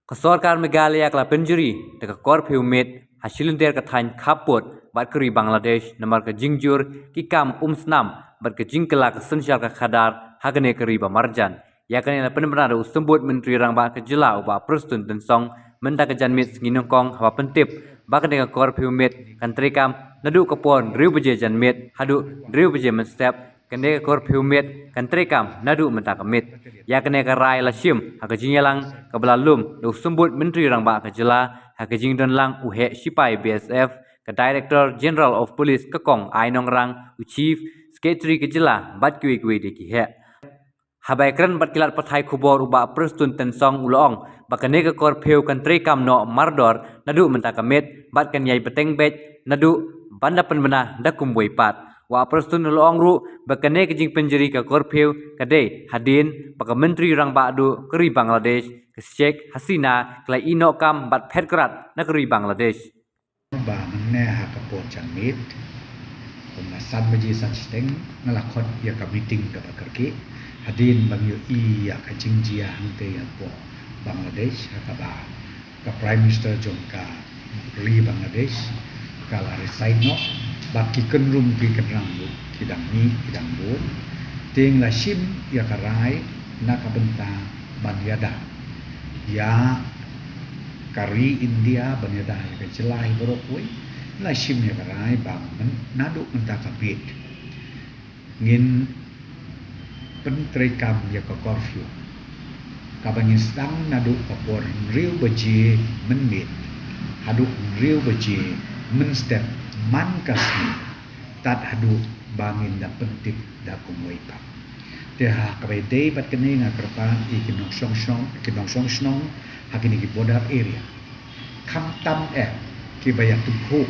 Kesorkan Meghalaya kala penjuri dekat korpiu mit hasilun der kathain kaput bat keri Bangladesh namar ke jingjur kikam snam bat ke jingkela ke sensial ke khadar hagane keri ba marjan yakane la penbenar usembut menteri rang ba ke jela uba prestun tensong menda ke janmit nginongkong hawa pentip bakane ke korpiu mit kan trikam nadu kapon riu beje janmit hadu riu beje menstep kene kor piumit kan trekam nadu menta kamit ya kene ka rai la shim ha ka jinyalang ka belalum do sembut menteri rang ba ka jela ha ka jing don lang uhe sipai BSF ka director general of police ka kong ainong rang u chief secretary ka jela bat kwe kwe de ki he habai kran bat kilat pathai khubor uba prestun tensong ulong bakane ka kor piu kan trekam no mardor nadu menta kamit bat kan yai peteng bet nadu banda penbena dakum pat wa prestun loong ru bakane kejing penjeri ka korpiu kade hadin baka menteri rang badu keri Bangladesh ke Sheikh Hasina klai inokam bat phetkrat negeri Bangladesh ba ne ha ka po chanmit kumna san baji san steng ngalakot ya ka meeting ka bakarki hadin bang yo I ya ka jingjia hante ya po Bangladesh ha ka ba ka prime minister jongka ri Bangladesh kala resign no baki kenrum ki kenrang bu kidang ni kidang bu ting la shim ya karai na ka benta banyada ya kari India banyada ya ka jelai borokoi la shim ya karai bang nadu menta ka bit ngin pentrekam ya ka curfew ka bangin stang nadu ka por riu beji menmit hadu riu beji menstep man kasih tat hadu bangin da pentik da kumoi pa te ha kabai dei bat kene nga kerpa ikinong song snong hakini ki border area kam tam ki bayak tu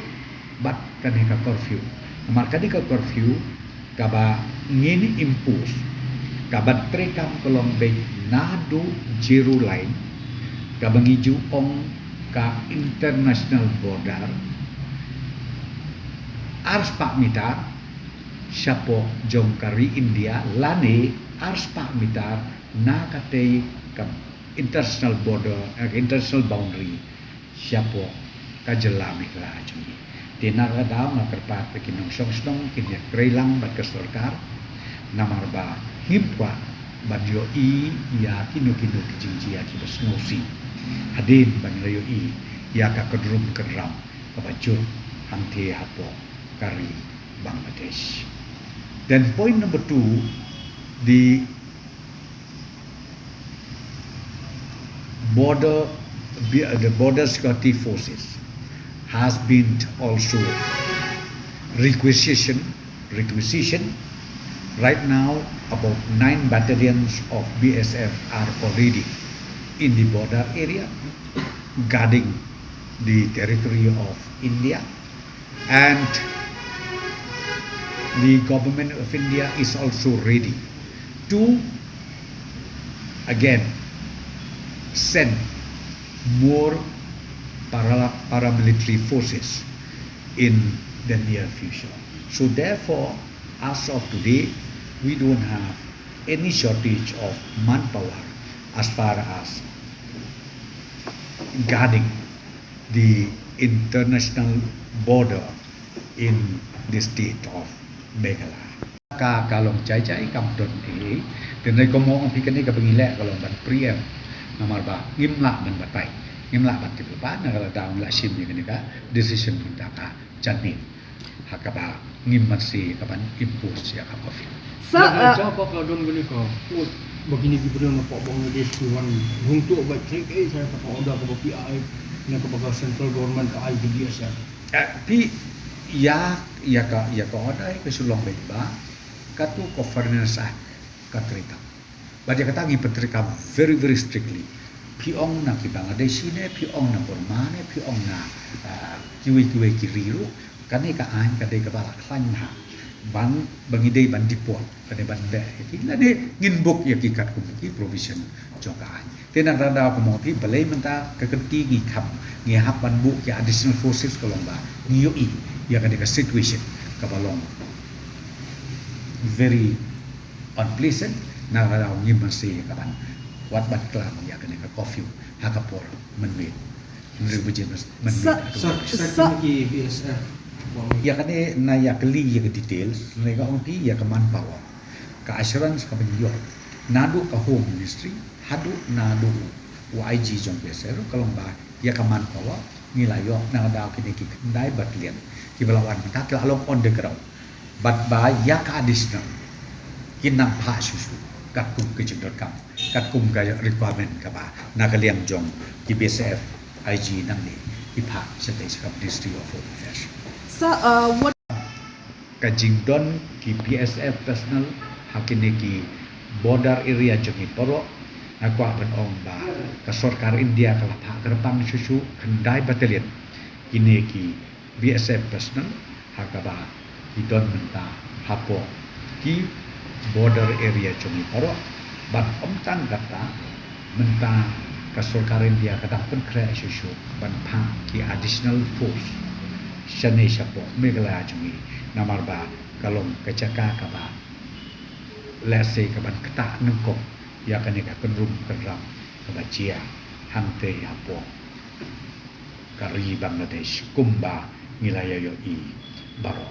bat kane ka curfew amar kadi ka curfew ka ba ngini impus ka bat trekam kolong be nadu zero line ka bangiju ong ka international border ars pak mitar siapo jongkari India lane ars pak mitar na kate ka international border international boundary siapo kajela mikla ajumi dina kada makerpat pekinong song kinya kreilang bat kesorkar namar ba himpwa badyo I ya kino kijingjia ki basnosi hadin banlayo I ya ka kedrum keram kabajur hante hapo kari Bangladesh. Then point number 2, the border security forces has been also requisition. Right now, about 9 battalions of BSF are already in the border area, guarding the territory of India, and the government of India is also ready to again send more paramilitary forces in the near future. So therefore, as of today, we don't have any shortage of manpower as far as guarding the international border in the state of Meghalaya. Kalong cai kampton ni, kenai komo ang pikir ni kabingile kalong ban priem, namar ba ngimla ban batai, ngimla ban tiba na kalau daun la sim ni ka decision minta ka janmin, hakaba ngim masih kapan impose ya kapofi. Sa apa kadon gini ko, begini gibran apa Bangladesh tuan untuk buat trek saya tak order ke PI, nak ke central government ke IBDS ya. Pi ya ka order ke sulong ba katu governance katrika badia katangi petrika very strictly piong na ki Bangladesh ne piong na Burma ne piong na kiwi kiriru kane ka an ka dei ka bala klan ha bang bangidei ban dipol kane ban de ki la ne nginbuk ya ki kat ku ki provision joka an tenang rada ko mo pi balai menta ka keti gi kham ngi hap ban bu ya additional forces kolong ba ngiyo I ya ka situation ka balong very unpleasant na radaw ngi masih kapan wat bat klam ya kene ka coffee hakapor menwit riu beje menwit Sakit BSF. ya kane na ya keli ya ke details mereka onti ya ke manpower ka assurance ka penyo nadu ka home ministry hadu nadu YG jong beser kalau ba ya ka manpower nilai yo na da kini ki dai batlian ki belawan ta along on the ground bat ba ya ka additional kinang pha susu kat kum ke jendot kam kat kum ga requirement ka ba na ka liam jong ki BSF IG nang ni ki pha sate sa ministry of home affairs What ka jingdon ki BSF personal hakine ki border area jongi poro akwa ban ong ba ka sarkar India ka lapha kerpang susu kendai battalion kini ki BSF personal hakaba ki don menta hapo ki border area jongi poro bat om tang kata menta ka sarkar India kadang pun kre susu ban pha ki additional force Shane Shapo Megala Jungi Namarba Kalong Kacaka Kaba Lase Kaban Kata Nungkok Yakaneka Kenrum Keram Kabachia Hangte Hapo Kari Bangladesh Kumba Nilaya Yoi Baro